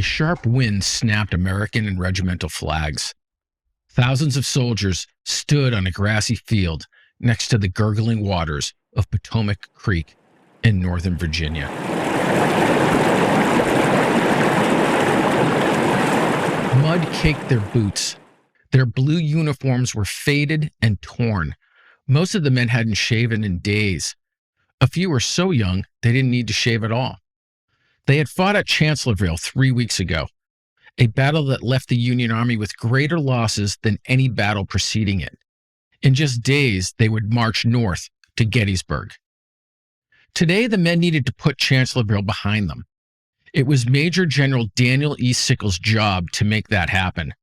A sharp wind snapped American and regimental flags. Thousands of soldiers stood on a grassy field next to the gurgling waters of Potomac Creek in Northern Virginia. Mud caked their boots. Their blue uniforms were faded and torn. Most of the men hadn't shaven in days. A few were so young they didn't need to shave at all. They had fought at Chancellorsville 3 weeks ago, a battle that left the Union Army with greater losses than any battle preceding it. In just days, they would march north to Gettysburg. Today, the men needed to put Chancellorsville behind them. It was Major General Daniel E. Sickles' job to make that happen.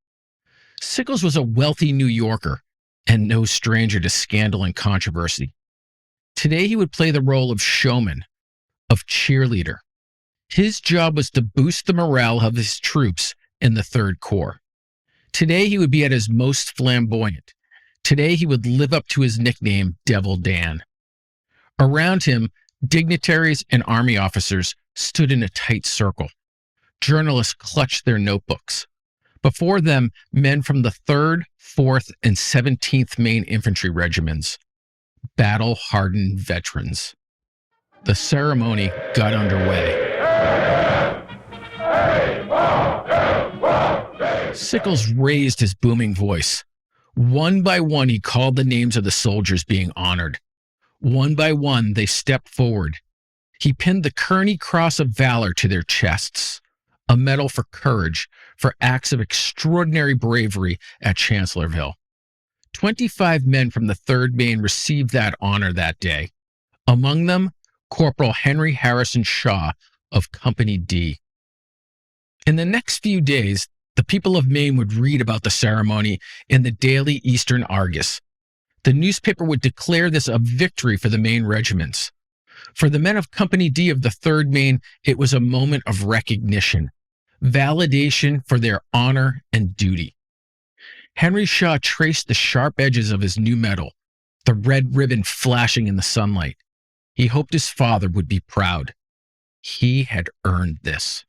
Sickles was a wealthy New Yorker and no stranger to scandal and controversy. Today, he would play the role of showman, of cheerleader. His job was to boost the morale of his troops in the Third Corps. Today, he would be at his most flamboyant. Today, he would live up to his nickname, Devil Dan. Around him, dignitaries and army officers stood in a tight circle. Journalists clutched their notebooks. Before them, men from the 3rd, 4th, and 17th Maine Infantry Regiments, battle-hardened veterans. The ceremony got underway. Sickles raised his booming voice. One by one, he called the names of the soldiers being honored. One by one, they stepped forward. He pinned the Kearney Cross of Valor to their chests, a medal for courage, for acts of extraordinary bravery at Chancellorsville. 25 men from the 3rd Maine received that honor that day. Among them, Corporal Henry Harrison Shaw of Company D. In the next few days, the people of Maine would read about the ceremony in the Daily Eastern Argus. The newspaper would declare this a victory for the Maine regiments. For the men of Company D of the 3rd Maine, it was a moment of recognition, validation for their honor and duty. Henry Shaw traced the sharp edges of his new medal, the red ribbon flashing in the sunlight. He hoped his father would be proud. He had earned this.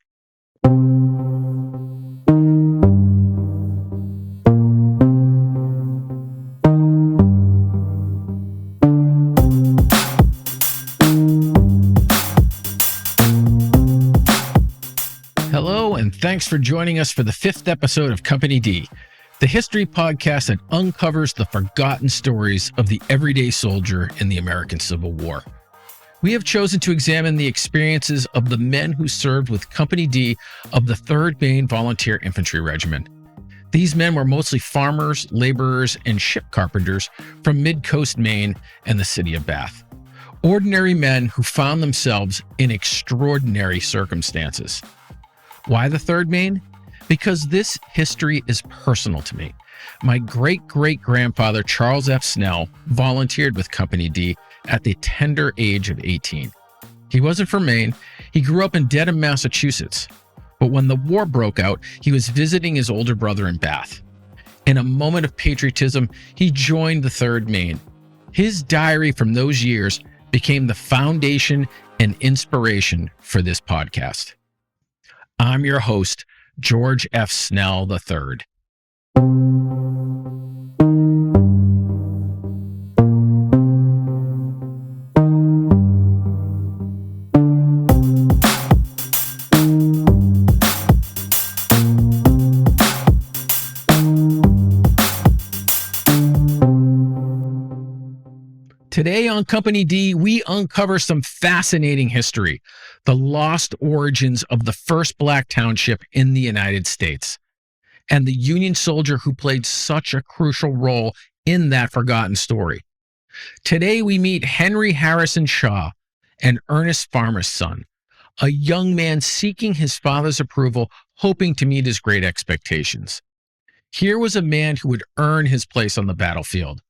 Hello, and thanks for joining us for the 5th episode of Company D, the history podcast that uncovers the forgotten stories of the everyday soldier in the American Civil War. We have chosen to examine the experiences of the men who served with Company D of the 3rd Maine Volunteer Infantry Regiment. These men were mostly farmers, laborers, and ship carpenters from mid-coast Maine and the city of Bath. Ordinary men who found themselves in extraordinary circumstances. Why the 3rd Maine? Because this history is personal to me. My great-great-grandfather, Charles F. Snell, volunteered with Company D at the tender age of 18. He wasn't from Maine. He grew up in Dedham, Massachusetts. But when the war broke out, he was visiting his older brother in Bath. In a moment of patriotism, he joined the 3rd Maine. His diary from those years became the foundation and inspiration for this podcast. I'm your host, George F. Snell III. Today on Company D, we uncover some fascinating history, the lost origins of the first black township in the United States, and the Union soldier who played such a crucial role in that forgotten story. Today we meet Henry Harrison Shaw, an earnest farmer's son, a young man seeking his father's approval, hoping to meet his great expectations. Here was a man who would earn his place on the battlefield,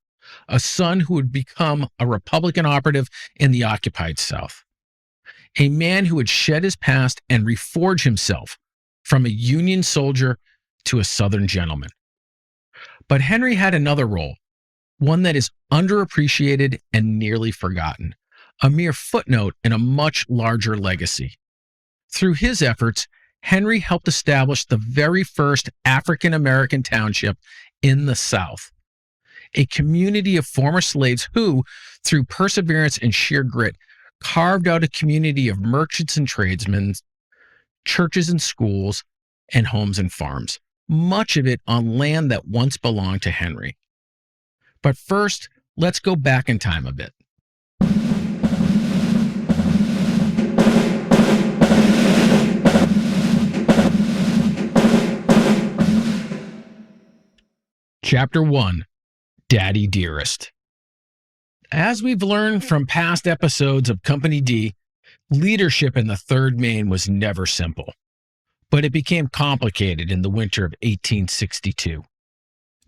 a son who would become a Republican operative in the occupied South, a man who would shed his past and reforge himself from a Union soldier to a Southern gentleman. But Henry had another role, one that is underappreciated and nearly forgotten, a mere footnote in a much larger legacy. Through his efforts, Henry helped establish the very first African American township in the South, a community of former slaves who, through perseverance and sheer grit, carved out a community of merchants and tradesmen, churches and schools, and homes and farms, much of it on land that once belonged to Henry. But first, let's go back in time a bit. Chapter 1, Daddy Dearest. As we've learned from past episodes of Company D, leadership in the 3rd Maine was never simple, but it became complicated in the winter of 1862.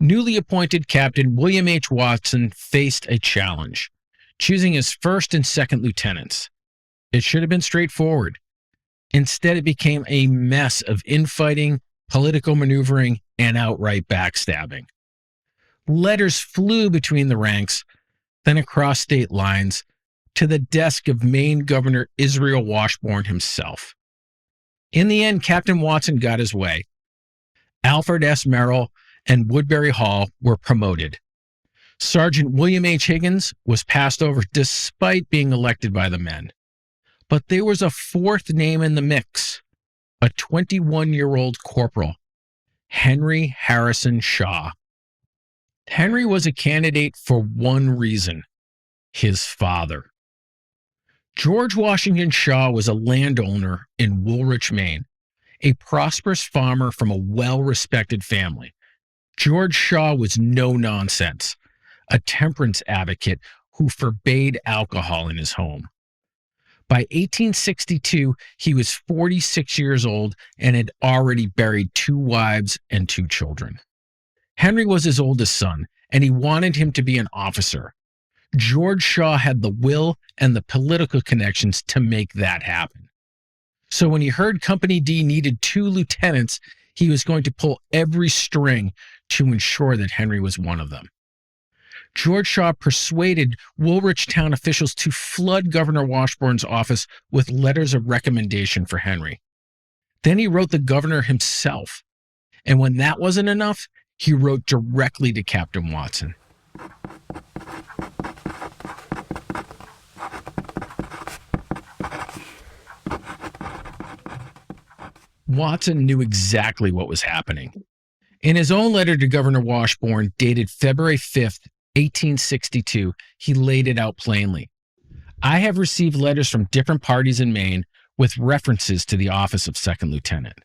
Newly appointed Captain William H. Watson faced a challenge, choosing his 1st and 2nd lieutenants. It should have been straightforward. Instead, it became a mess of infighting, political maneuvering, and outright backstabbing. Letters flew between the ranks, then across state lines, to the desk of Maine Governor Israel Washburn himself. In the end, Captain Watson got his way. Alfred S. Merrill and Woodbury Hall were promoted. Sergeant William H. Higgins was passed over despite being elected by the men. But there was a 4th name in the mix, a 21-year-old corporal, Henry Harrison Shaw. Henry was a candidate for one reason: his father. George Washington Shaw was a landowner in Woolwich, Maine, a prosperous farmer from a well-respected family. George Shaw was no nonsense, a temperance advocate who forbade alcohol in his home. By 1862, he was 46 years old and had already buried 2 wives and 2 children. Henry was his oldest son, and he wanted him to be an officer. George Shaw had the will and the political connections to make that happen. So when he heard Company D needed 2 lieutenants, he was going to pull every string to ensure that Henry was one of them. George Shaw persuaded Woolwich town officials to flood Governor Washburn's office with letters of recommendation for Henry. Then he wrote the governor himself. And when that wasn't enough, he wrote directly to Captain Watson. Watson knew exactly what was happening. In his own letter to Governor Washburn, dated February 5th, 1862, he laid it out plainly. I have received letters from different parties in Maine with references to the office of 2nd lieutenant.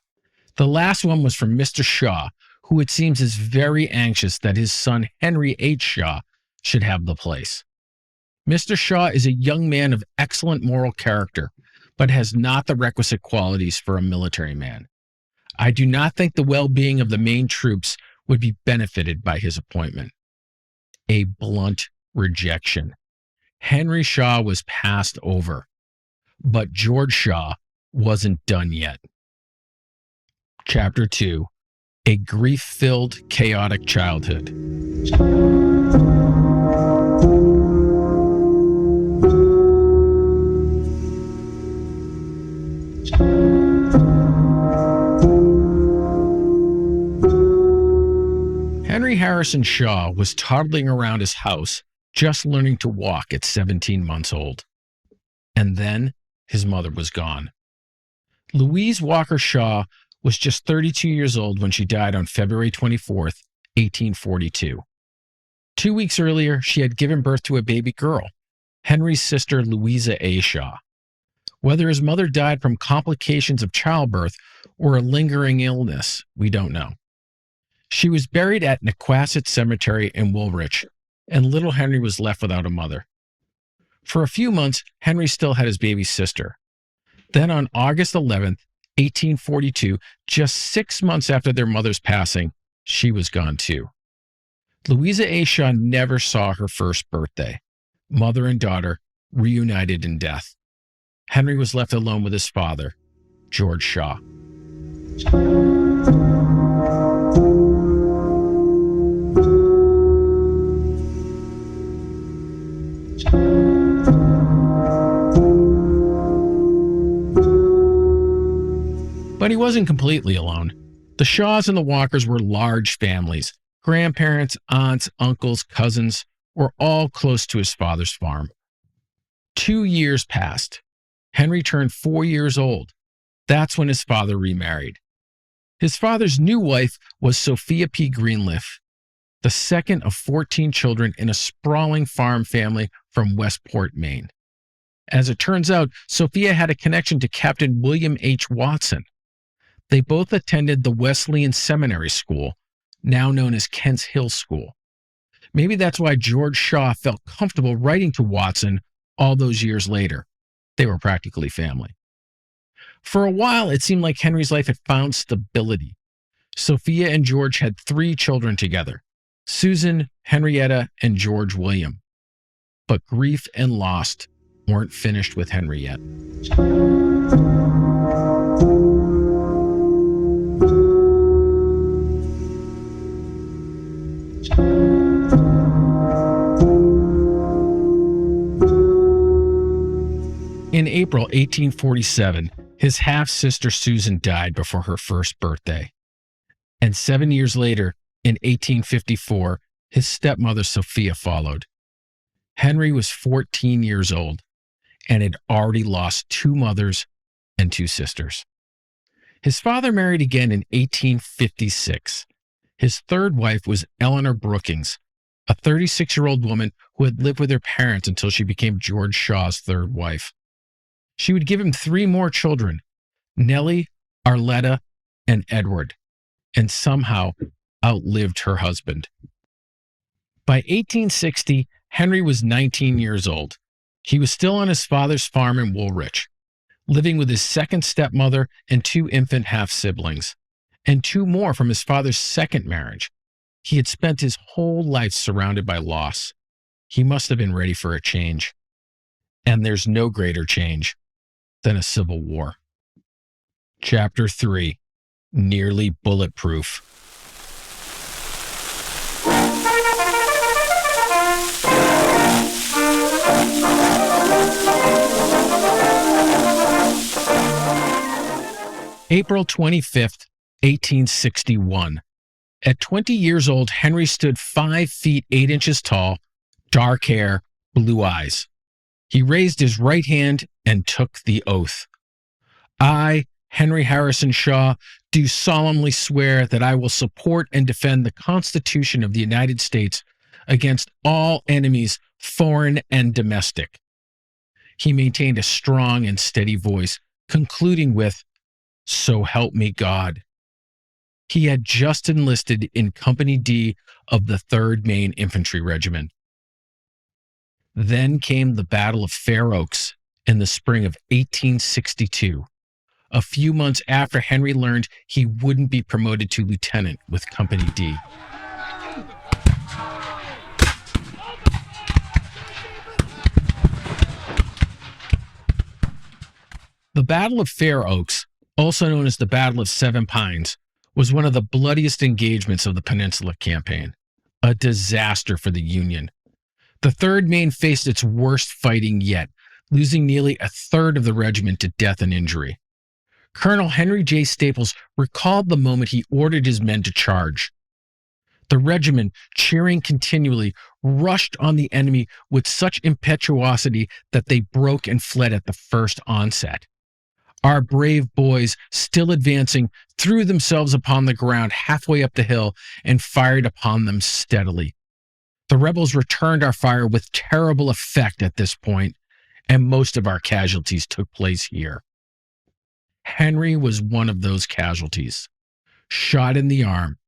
The last one was from Mr. Shaw, who it seems is very anxious that his son Henry H. Shaw should have the place. Mr. Shaw is a young man of excellent moral character, but has not the requisite qualities for a military man. I do not think the well-being of the Maine troops would be benefited by his appointment. A blunt rejection. Henry Shaw was passed over, but George Shaw wasn't done yet. Chapter 2, A Grief-Filled, Chaotic Childhood. Henry Harrison Shaw was toddling around his house, just learning to walk at 17 months old. And then his mother was gone. Louise Walker Shaw was just 32 years old when she died on February 24th, 1842. 2 weeks earlier, she had given birth to a baby girl, Henry's sister Louisa A. Shaw. Whether his mother died from complications of childbirth or a lingering illness, we don't know. She was buried at Nequasset Cemetery in Woolwich, and little Henry was left without a mother. For a few months, Henry still had his baby sister. Then on August 11th, 1842, just 6 months after their mother's passing, she was gone too. Louisa A. Shaw never saw her first birthday. Mother and daughter reunited in death. Henry was left alone with his father, George Shaw. But But he wasn't completely alone. The Shaws and the Walkers were large families. Grandparents, aunts, uncles, cousins were all close to his father's farm. 2 years passed. Henry turned 4 years old. That's when his father remarried. His father's new wife was Sophia P. Greenleaf, the second of 14 children in a sprawling farm family from Westport, Maine. As it turns out, Sophia had a connection to Captain William H. Watson. They both attended the Wesleyan Seminary School, now known as Kent's Hill School. Maybe that's why George Shaw felt comfortable writing to Watson all those years later. They were practically family. For a while, it seemed like Henry's life had found stability. Sophia and George had 3 children together: Susan, Henrietta, and George William. But grief and loss weren't finished with Henry yet. In April 1847, his half-sister Susan died before her first birthday. And 7 years later, in 1854, his stepmother Sophia followed. Henry was 14 years old and had already lost 2 mothers and 2 sisters. His father married again in 1856. His third wife was Eleanor Brookings, a 36-year-old woman who had lived with her parents until she became George Shaw's third wife. She would give him 3 more children, Nellie, Arletta, and Edward, and somehow outlived her husband. By 1860, Henry was 19 years old. He was still on his father's farm in Woolwich, living with his second stepmother and 2 infant half-siblings, and 2 more from his father's second marriage. He had spent his whole life surrounded by loss. He must have been ready for a change. And there's no greater change than a civil war. Chapter 3, Nearly Bulletproof. April 25th, 1861. At 20 years old, Henry stood 5 feet 8 inches tall, dark hair, blue eyes. He raised his right hand and took the oath. I, Henry Harrison Shaw, do solemnly swear that I will support and defend the Constitution of the United States against all enemies, foreign and domestic. He maintained a strong and steady voice, concluding with, "So help me God." He had just enlisted in Company D of the 3rd Maine Infantry Regiment. Then came the Battle of Fair Oaks in the spring of 1862, a few months after Henry learned he wouldn't be promoted to lieutenant with Company D. The Battle of Fair Oaks, also known as the Battle of 7 Pines, was one of the bloodiest engagements of the Peninsula Campaign, a disaster for the Union. The 3rd Maine faced its worst fighting yet, losing nearly a third of the regiment to death and injury. Colonel Henry J. Staples recalled the moment he ordered his men to charge. The regiment, cheering continually, rushed on the enemy with such impetuosity that they broke and fled at the first onset. Our brave boys, still advancing, threw themselves upon the ground halfway up the hill and fired upon them steadily. The rebels returned our fire with terrible effect at this point, and most of our casualties took place here. Henry was one of those casualties. Shot in the arm,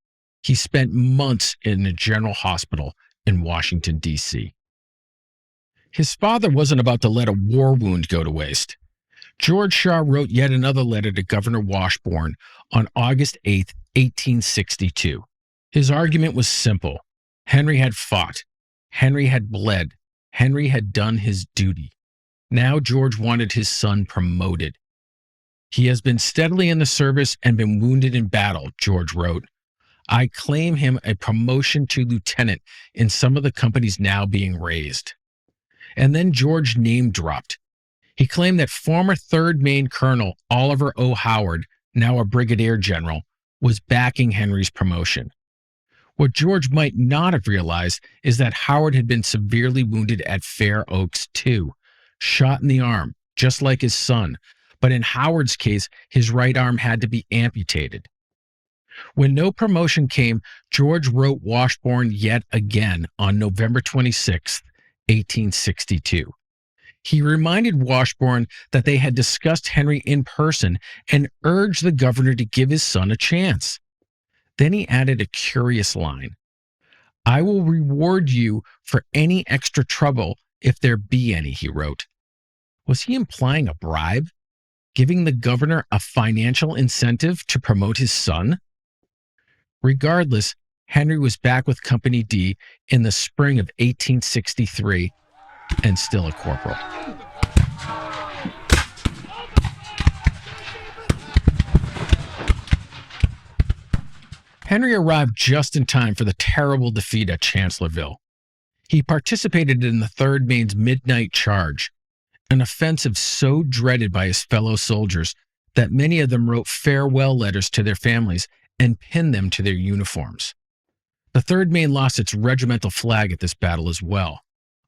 he spent months in a general hospital in Washington, D.C. His father wasn't about to let a war wound go to waste. George Shaw wrote yet another letter to Governor Washburne on August 8, 1862. His argument was simple. Henry had fought. Henry had bled. Henry had done his duty. Now George wanted his son promoted. He has been steadily in the service and been wounded in battle, George wrote. I claim him a promotion to lieutenant in some of the companies now being raised. And then George name dropped. He claimed that former 3rd Maine Colonel Oliver O. Howard now a brigadier general, was backing Henry's promotion. What George might not have realized is that Howard had been severely wounded at Fair Oaks too, shot in the arm, just like his son, but in Howard's case, his right arm had to be amputated. When no promotion came, George wrote Washburn yet again on November 26, 1862. He reminded Washburn that they had discussed Henry in person and urged the governor to give his son a chance. Then he added a curious line. "I will reward you for any extra trouble if there be any," he wrote. Was he implying a bribe? Giving the governor a financial incentive to promote his son? Regardless, Henry was back with Company D in the spring of 1863 and still a corporal. Henry arrived just in time for the terrible defeat at Chancellorsville. He participated in the 3rd Maine's midnight charge, an offensive so dreaded by his fellow soldiers that many of them wrote farewell letters to their families and pinned them to their uniforms. The 3rd Maine lost its regimental flag at this battle as well,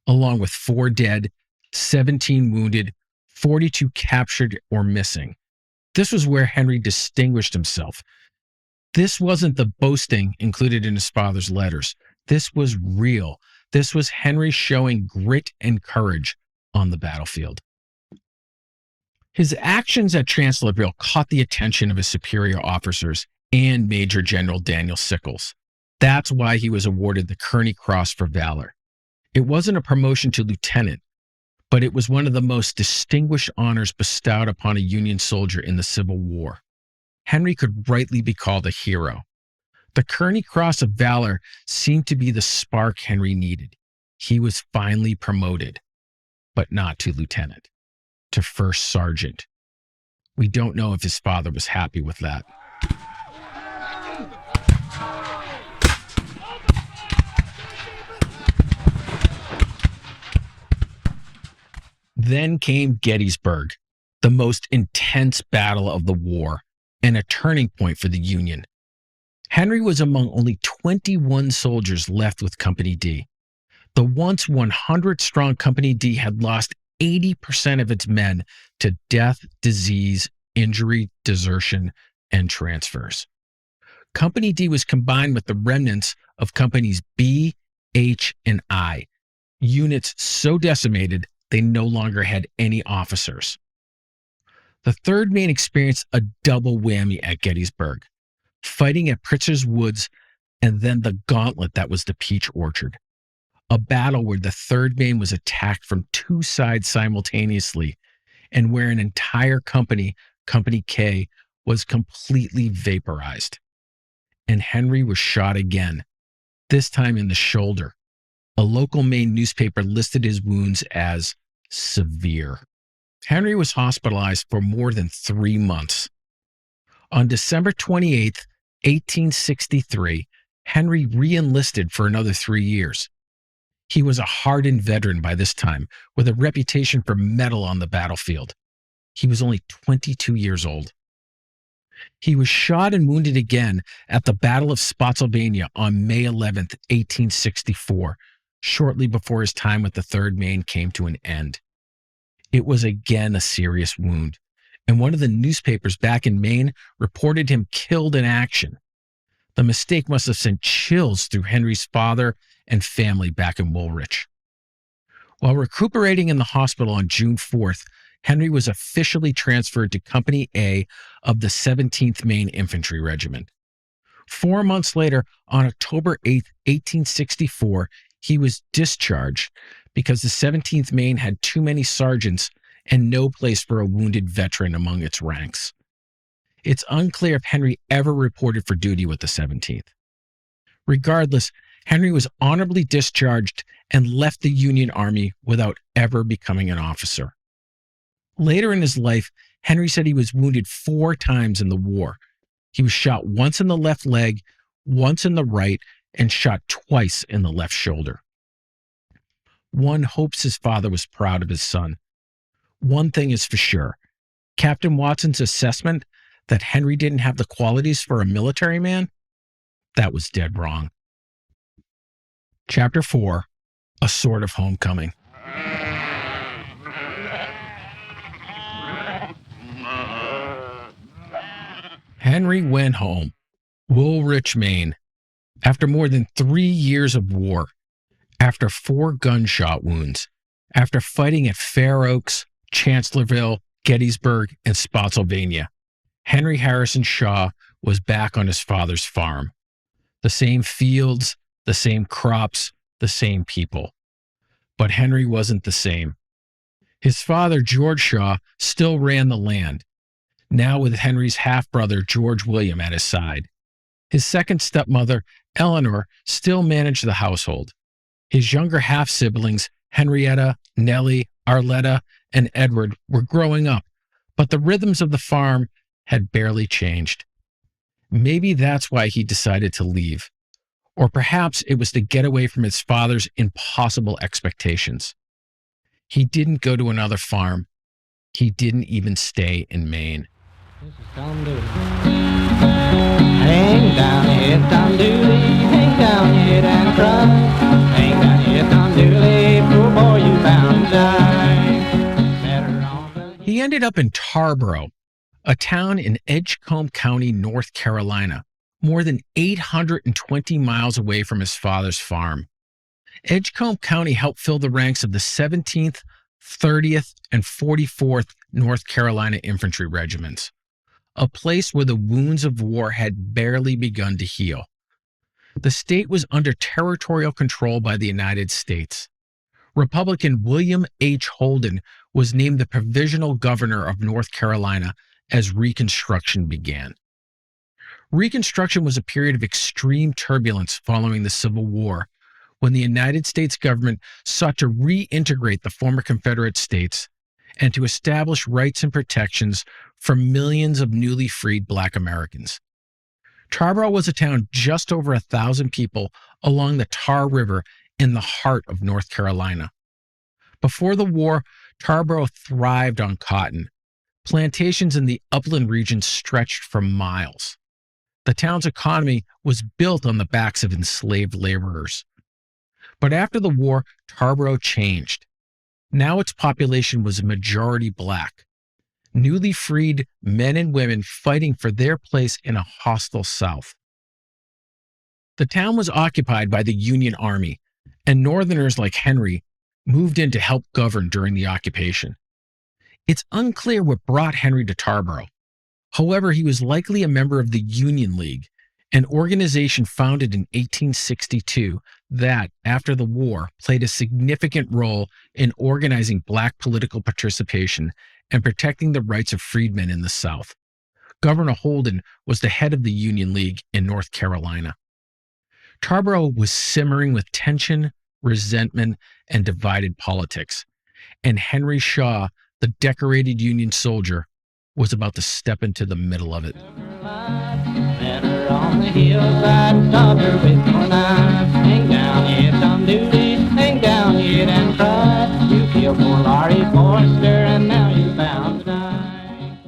along with 4 dead, 17 wounded, 42 captured or missing. This was where Henry distinguished himself. This wasn't the boasting included in his father's letters. This was real. This was Henry showing grit and courage on the battlefield. His actions at Chancellorsville caught the attention of his superior officers and Major General Daniel Sickles. That's why he was awarded the Kearny Cross for valor. It wasn't a promotion to lieutenant, but it was one of the most distinguished honors bestowed upon a Union soldier in the Civil War. Henry could rightly be called a hero. The Kearny Cross of Valor seemed to be the spark Henry needed. He was finally promoted, but not to lieutenant, to first sergeant. We don't know if his father was happy with that. Then came Gettysburg, the most intense battle of the war, and a turning point for the Union. Henry was among only 21 soldiers left with Company D. The once 100-strong Company D had lost 80% of its men to death, disease, injury, desertion, and transfers. Company D was combined with the remnants of Companies B, H, and I, units so decimated they no longer had any officers. The 3rd Maine experienced a double whammy at Gettysburg, fighting at Pritzer's Woods and then the gauntlet that was the Peach Orchard, a battle where the 3rd Maine was attacked from 2 sides simultaneously and where an entire company, Company K, was completely vaporized. And Henry was shot again, this time in the shoulder. A local Maine newspaper listed his wounds as severe. Henry was hospitalized for more than 3 months. On December 28, 1863, Henry re-enlisted for another 3 years. He was a hardened veteran by this time, with a reputation for mettle on the battlefield. He was only 22 years old. He was shot and wounded again at the Battle of Spotsylvania on May 11, 1864, shortly before his time with the 3rd Maine came to an end. It was again a serious wound, and one of the newspapers back in Maine reported him killed in action. The mistake must have sent chills through Henry's father and family back in Woolwich. While recuperating in the hospital on June 4th, Henry was officially transferred to Company A of the 17th Maine Infantry Regiment. 4 months later, on October 8, 1864, he was discharged because the 17th Maine had too many sergeants and no place for a wounded veteran among its ranks. It's unclear if Henry ever reported for duty with the 17th. Regardless, Henry was honorably discharged and left the Union Army without ever becoming an officer. Later in his life, Henry said he was wounded 4 times in the war. He was shot once in the left leg, once in the right, and shot twice in the left shoulder. One hopes his father was proud of his son. One thing is for sure. Captain Watson's assessment that Henry didn't have the qualities for a military man, that was dead wrong. Chapter 4, A Sort of Homecoming. Henry went home, Woolwich, Maine, after more than 3 years of war, after 4 gunshot wounds, after fighting at Fair Oaks, Chancellorsville, Gettysburg, and Spotsylvania. Henry Harrison Shaw was back on his father's farm. The same fields, the same crops, the same people. But Henry wasn't the same. His father, George Shaw, still ran the land, now with Henry's half-brother, George William, at his side. His second stepmother, Eleanor, still managed the household. His younger half-siblings, Henrietta, Nellie, Arletta, and Edward, were growing up, but the rhythms of the farm had barely changed. Maybe that's why he decided to leave. Or perhaps it was to get away from his father's impossible expectations. He didn't go to another farm. He didn't even stay in Maine. This is Tom Dooley. Hang down here, Tom Dooley. Hang down here and cry. Hang down here, Tom Dooley. Poor boy, you bound to die. Better on the... He ended up in Tarboro, a town in Edgecombe County, North Carolina, more than 820 miles away from his father's farm. Edgecombe County helped fill the ranks of the 17th, 30th, and 44th North Carolina Infantry Regiments, a place where the wounds of war had barely begun to heal. The state was under territorial control by the United States. Republican William H. Holden was named the provisional governor of North Carolina as Reconstruction began. Reconstruction was a period of extreme turbulence following the Civil War, when the United States government sought to reintegrate the former Confederate states and to establish rights and protections for millions of newly freed Black Americans. Tarboro was a town just over 1,000 people along the Tar River in the heart of North Carolina. Before the war, Tarboro thrived on cotton. Plantations in the upland region stretched for miles. The town's economy was built on the backs of enslaved laborers. But after the war, Tarboro changed. Now its population was a majority Black, newly freed men and women fighting for their place in a hostile South. The town was occupied by the Union Army, and Northerners like Henry moved in to help govern during the occupation. It's unclear what brought Henry to Tarboro. However, he was likely a member of the Union League, an organization founded in 1862 that, after the war, played a significant role in organizing Black political participation and protecting the rights of freedmen in the South. Governor Holden was the head of the Union League in North Carolina. Tarboro was simmering with tension, resentment, and divided politics, and Henry Shaw, the decorated Union soldier, was about to step into the middle of it. Better on the hillside, stop her with your knife. Hang down here, Tom Dooley. Hang down here and cry. You killed poor Laurie Forster, and now you're bound to die.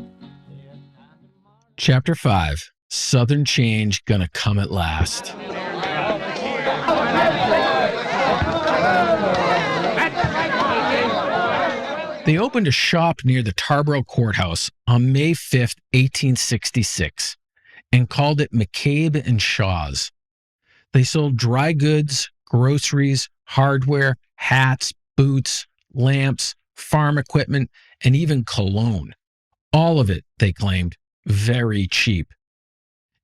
Chapter 5, Southern Change Gonna Come at Last. They opened a shop near the Tarboro Courthouse on May 5th, 1866, and called it McCabe and Shaw's. They sold dry goods, groceries, hardware, hats, boots, lamps, farm equipment, and even cologne. All of it, they claimed, very cheap.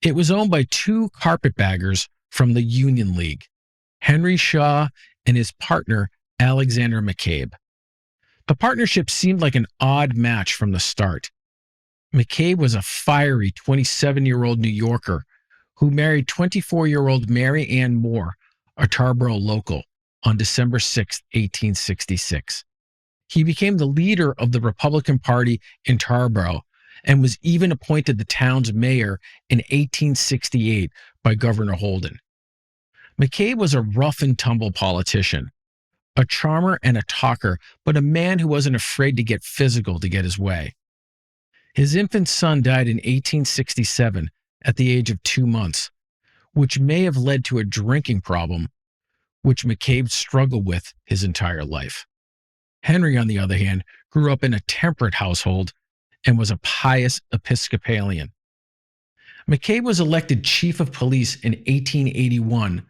It was owned by 2 carpetbaggers from the Union League, Henry Shaw and his partner, Alexander McCabe. The partnership seemed like an odd match from the start. McCabe was a fiery 27-year-old New Yorker who married 24-year-old Mary Ann Moore, a Tarboro local, on December 6, 1866. He became the leader of the Republican Party in Tarboro and was even appointed the town's mayor in 1868 by Governor Holden. McCabe was a rough-and-tumble politician, a charmer and a talker, but a man who wasn't afraid to get physical to get his way. His infant son died in 1867 at the age of 2 months, which may have led to a drinking problem, which McCabe struggled with his entire life. Henry, on the other hand, grew up in a temperate household and was a pious Episcopalian. McCabe was elected chief of police in 1881,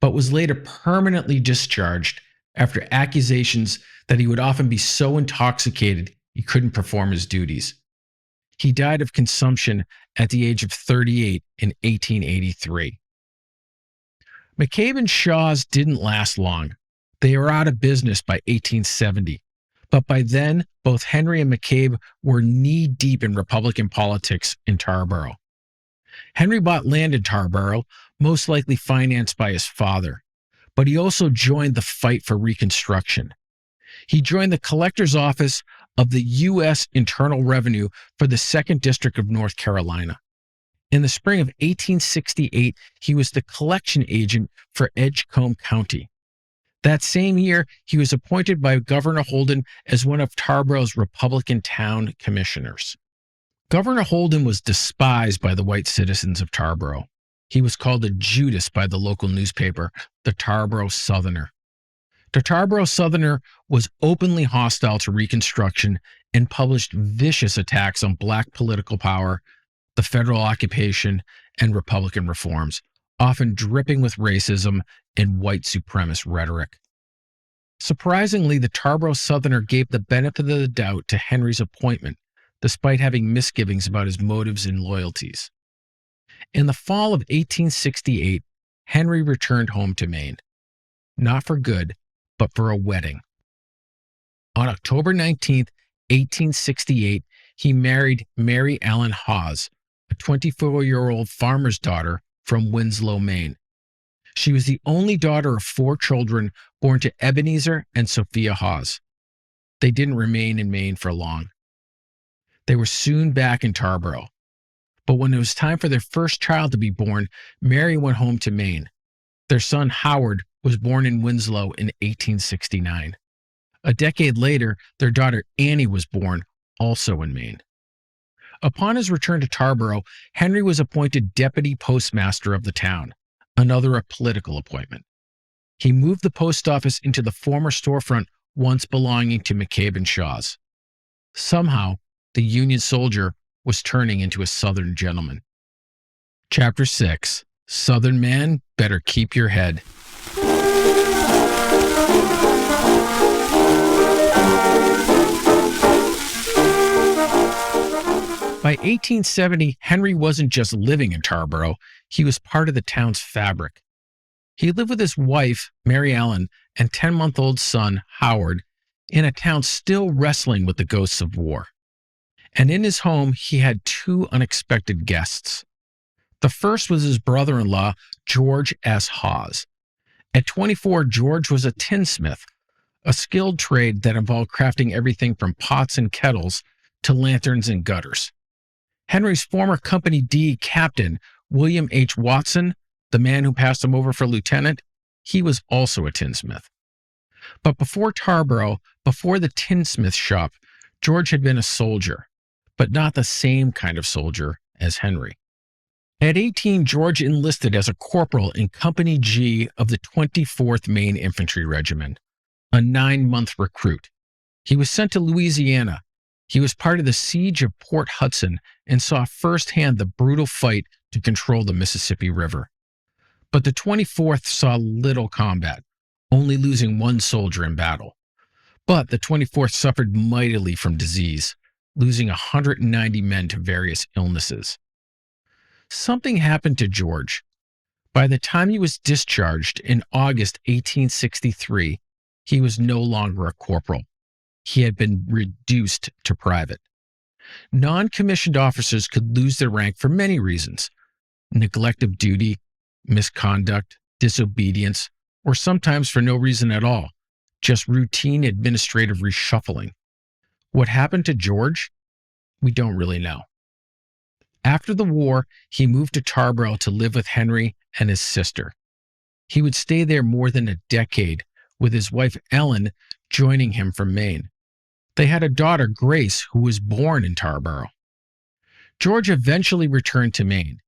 but was later permanently discharged after accusations that he would often be so intoxicated he couldn't perform his duties. He died of consumption at the age of 38 in 1883. McCabe and Shaw's didn't last long. They were out of business by 1870, but by then, both Henry and McCabe were knee-deep in Republican politics in Tarboro. Henry bought land in Tarboro, most likely financed by his father, but he also joined the fight for Reconstruction. He joined the collector's office of the U.S. Internal Revenue for the 2nd District of North Carolina. In the spring of 1868, he was the collection agent for Edgecombe County. That same year, he was appointed by Governor Holden as one of Tarboro's Republican town commissioners. Governor Holden was despised by the white citizens of Tarboro. He was called a Judas by the local newspaper, the Tarboro Southerner. The Tarboro Southerner was openly hostile to Reconstruction and published vicious attacks on black political power, the federal occupation, and Republican reforms, often dripping with racism and white supremacist rhetoric. Surprisingly, the Tarboro Southerner gave the benefit of the doubt to Henry's appointment, despite having misgivings about his motives and loyalties. In the fall of 1868, Henry returned home to Maine, not for good, but for a wedding. On October 19, 1868, he married Mary Ellen Hawes, a 24-year-old farmer's daughter from Winslow, Maine. She was the only daughter of 4 children born to Ebenezer and Sophia Hawes. They didn't remain in Maine for long. They were soon back in Tarboro. But when it was time for their first child to be born, Mary went home to Maine. Their son, Howard, was born in Winslow in 1869. A decade later, their daughter Annie was born, also in Maine. Upon his return to Tarboro, Henry was appointed deputy postmaster of the town, another a political appointment. He moved the post office into the former storefront once belonging to McCabe and Shaw's. Somehow, the Union soldier was turning into a Southern gentleman. Chapter 6. Southern Man, better keep your head. By 1870, Henry wasn't just living in Tarboro, he was part of the town's fabric. He lived with his wife, Mary Ellen, and 10-month-old son, Howard, in a town still wrestling with the ghosts of war. And in his home, he had 2 unexpected guests. The first was his brother-in-law, George S. Hawes. At 24, George was a tinsmith, a skilled trade that involved crafting everything from pots and kettles to lanterns and gutters. Henry's former Company D captain, William H. Watson, the man who passed him over for lieutenant, he was also a tinsmith. But before Tarboro, before the tinsmith shop, George had been a soldier, but not the same kind of soldier as Henry. At 18, George enlisted as a corporal in Company G of the 24th Maine Infantry Regiment, a 9-month recruit. He was sent to Louisiana. He was part of the siege of Port Hudson and saw firsthand the brutal fight to control the Mississippi River. But the 24th saw little combat, only losing 1 soldier in battle. But the 24th suffered mightily from disease, losing 190 men to various illnesses. Something happened to George. By the time he was discharged in August 1863, he was no longer a corporal. He had been reduced to private. Non-commissioned officers could lose their rank for many reasons: neglect of duty, misconduct, disobedience, or sometimes for no reason at all, just routine administrative reshuffling. What happened to George? We don't really know. After the war, he moved to Tarboro to live with Henry and his sister. He would stay there more than a decade, with his wife Ellen joining him from Maine. They had a daughter, Grace, who was born in Tarboro. George eventually returned to Maine.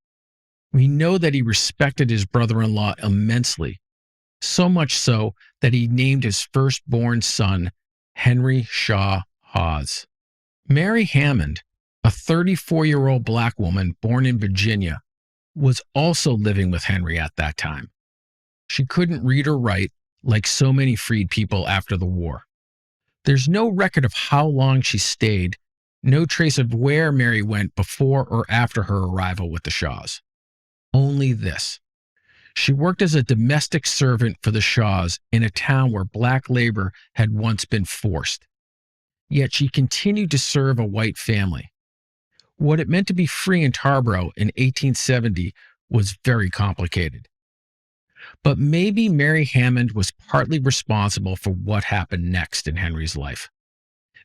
We know that he respected his brother-in-law immensely, so much so that he named his firstborn son Henry Shaw Hawes. Mary Hammond, a 34-year-old black woman born in Virginia, was also living with Henry at that time. She couldn't read or write, like so many freed people after the war. There's no record of how long she stayed, no trace of where Mary went before or after her arrival with the Shaws. Only this: she worked as a domestic servant for the Shaws in a town where black labor had once been forced. Yet she continued to serve a white family. What it meant to be free in Tarboro in 1870 was very complicated. But maybe Mary Hammond was partly responsible for what happened next in Henry's life.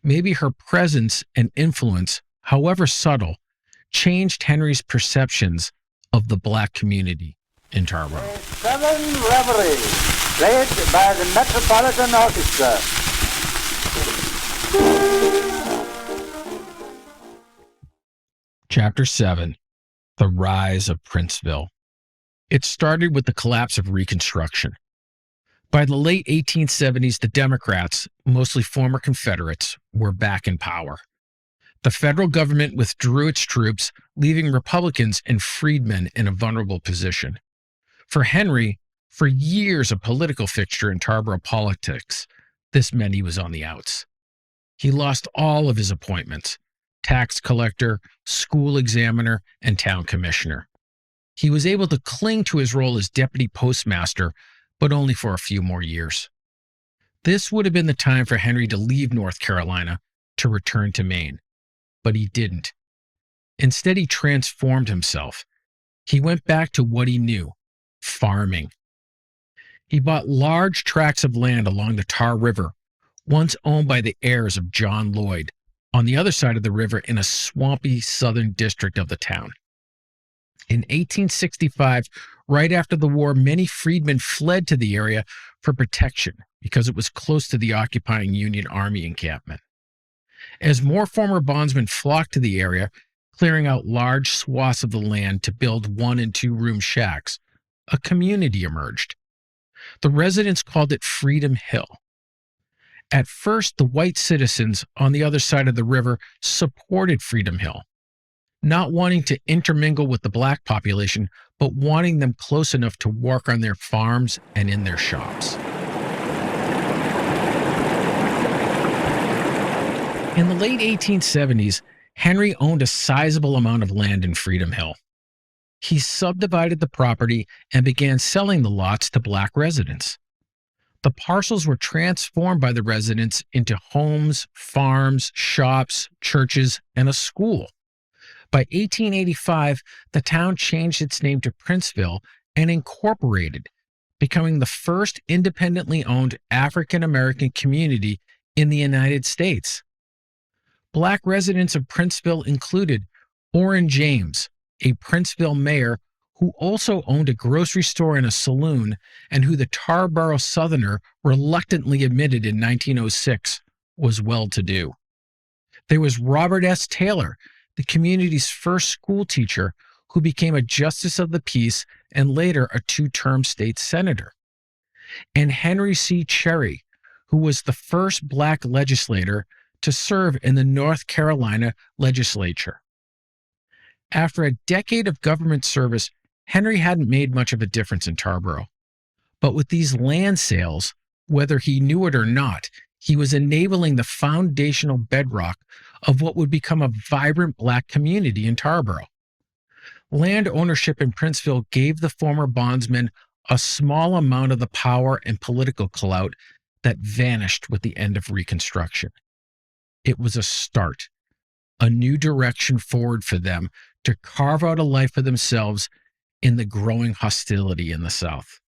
Maybe her presence and influence, however subtle, changed Henry's perceptions of the black community in Tarboro. 7 Reverie, played by the Metropolitan Orchestra. Chapter 7: The Rise of Princeville. It started with the collapse of Reconstruction. By the late 1870s, the Democrats, mostly former Confederates, were back in power. The federal government withdrew its troops, leaving Republicans and freedmen in a vulnerable position. For Henry, for years a political fixture in Tarboro politics, this meant he was on the outs. He lost all of his appointments: tax collector, school examiner, and town commissioner. He was able to cling to his role as deputy postmaster, but only for a few more years. This would have been the time for Henry to leave North Carolina to return to Maine, but he didn't. Instead, he transformed himself. He went back to what he knew: farming. He bought large tracts of land along the Tar River, once owned by the heirs of John Lloyd, on the other side of the river in a swampy southern district of the town. In 1865, right after the war, many freedmen fled to the area for protection because it was close to the occupying Union Army encampment. As more former bondsmen flocked to the area, clearing out large swaths of the land to build 1- and 2-room shacks, a community emerged. The residents called it Freedom Hill. At first, the white citizens on the other side of the river supported Freedom Hill, not wanting to intermingle with the black population, but wanting them close enough to work on their farms and in their shops. In the late 1870s, Henry owned a sizable amount of land in Freedom Hill. He subdivided the property and began selling the lots to black residents. The parcels were transformed by the residents into homes, farms, shops, churches, and a school. By 1885, the town changed its name to Princeville and incorporated, becoming the first independently owned African American community in the United States. Black residents of Princeville included Orrin James, a Princeville mayor who also owned a grocery store and a saloon, and who the Tarboro Southerner reluctantly admitted in 1906 was well-to-do. There was Robert S. Taylor, the community's first school teacher, who became a justice of the peace and later a 2-term state senator. And Henry C. Cherry, who was the first black legislator to serve in the North Carolina legislature. After a decade of government service, Henry hadn't made much of a difference in Tarboro. But with these land sales, whether he knew it or not, he was enabling the foundational bedrock of what would become a vibrant black community in Tarboro. Land ownership in Princeville gave the former bondsmen a small amount of the power and political clout that vanished with the end of Reconstruction. It was a start, a new direction forward for them to carve out a life for themselves in the growing hostility in the South.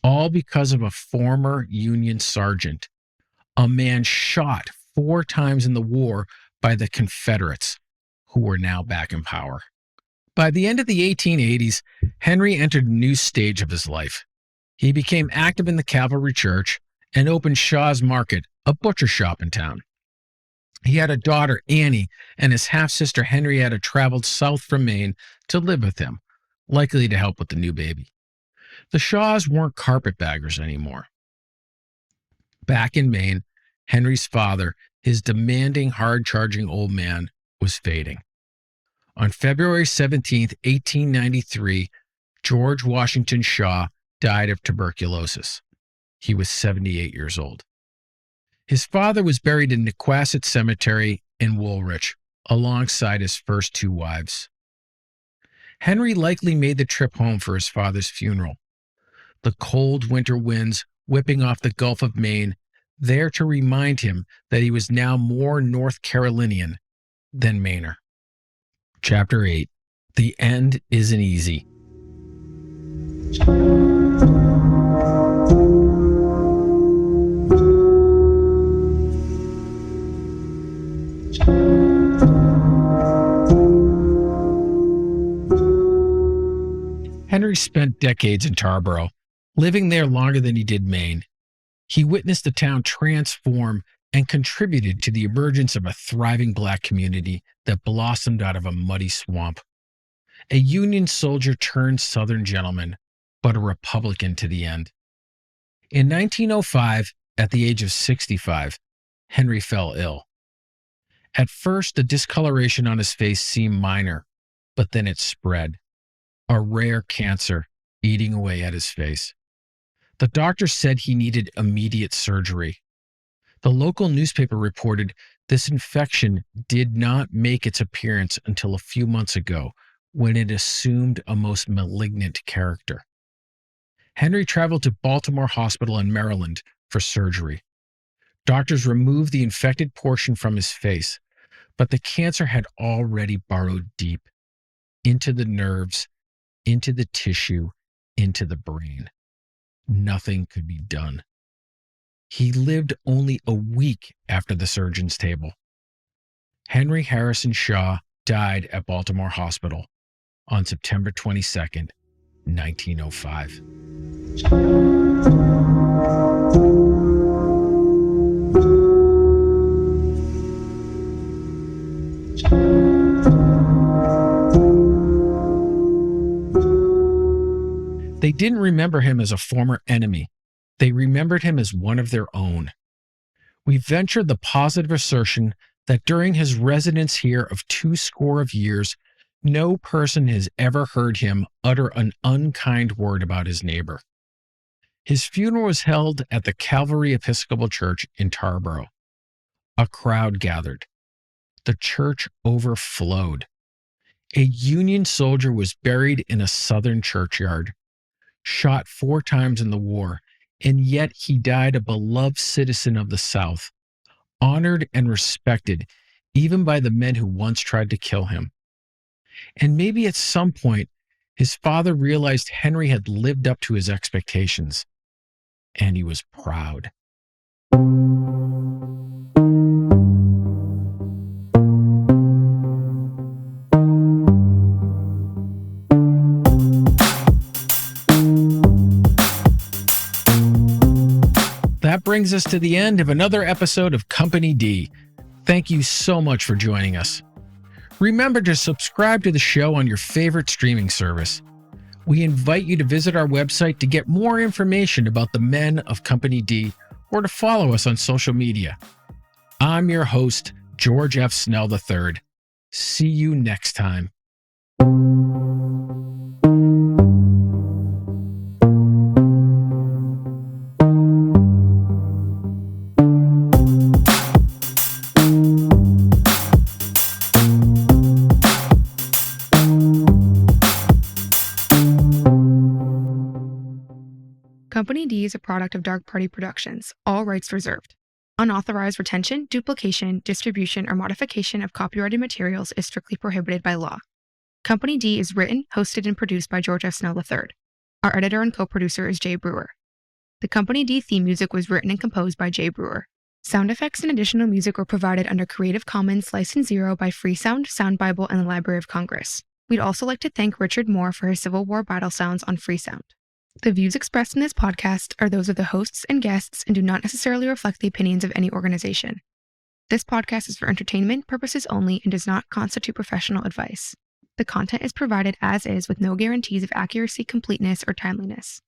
All because of a former Union sergeant, a man shot 4 times in the war by the Confederates, who were now back in power. By the end of the 1880s, Henry entered a new stage of his life. He became active in the Cavalry Church and opened Shaw's Market, a butcher shop in town. He had a daughter, Annie, and his half-sister Henrietta traveled south from Maine to live with him, likely to help with the new baby. The Shaws weren't carpetbaggers anymore. Back in Maine, Henry's father, his demanding, hard-charging old man, was fading. On February 17, 1893, George Washington Shaw died of tuberculosis. He was 78 years old. His father was buried in Nequasset Cemetery in Woolwich, alongside his first two wives. Henry likely made the trip home for his father's funeral. The cold winter winds whipping off the Gulf of Maine, there to remind him that he was now more North Carolinian than Mainer. Chapter 8. The End Isn't Easy. Henry spent decades in Tarboro, living there longer than he did Maine. He witnessed the town transform and contributed to the emergence of a thriving black community that blossomed out of a muddy swamp. A Union soldier turned Southern gentleman, but a Republican to the end. In 1905, at the age of 65, Henry fell ill. At first, the discoloration on his face seemed minor, but then it spread. A rare cancer eating away at his face. The doctor said he needed immediate surgery. The local newspaper reported this infection did not make its appearance until a few months ago, when it assumed a most malignant character. Henry traveled to Baltimore Hospital in Maryland for surgery. Doctors removed the infected portion from his face, but the cancer had already burrowed deep into the nerves, into the tissue, into the brain. Nothing could be done. He lived only a week after the surgeon's table. Henry Harrison Shaw died at Baltimore Hospital on September 22nd, 1905. They didn't remember him as a former enemy. They remembered him as one of their own. We venture the positive assertion that during his residence here of 20 years, no person has ever heard him utter an unkind word about his neighbor. His funeral was held at the Calvary Episcopal Church in Tarboro. A crowd gathered. The church overflowed. A Union soldier was buried in a Southern churchyard, shot 4 times in the war, and yet he died a beloved citizen of the South, honored and respected even by the men who once tried to kill him. And maybe at some point, his father realized Henry had lived up to his expectations, and he was proud. That brings us to the end of another episode of Company D. Thank you so much for joining us. Remember to subscribe to the show on your favorite streaming service. We invite you to visit our website to get more information about the men of Company D or to follow us on social media. I'm your host, George F. Snell III. See you next time. Company D is a product of Dark Party Productions, all rights reserved. Unauthorized retention, duplication, distribution, or modification of copyrighted materials is strictly prohibited by law. Company D is written, hosted, and produced by George F. Snell III. Our editor and co-producer is Jay Brewer. The Company D theme music was written and composed by Jay Brewer. Sound effects and additional music were provided under Creative Commons License 0 by Freesound, Sound Bible, and the Library of Congress. We'd also like to thank Richard Moore for his Civil War battle sounds on Freesound. The views expressed in this podcast are those of the hosts and guests and do not necessarily reflect the opinions of any organization. This podcast is for entertainment purposes only and does not constitute professional advice. The content is provided as is with no guarantees of accuracy, completeness, or timeliness.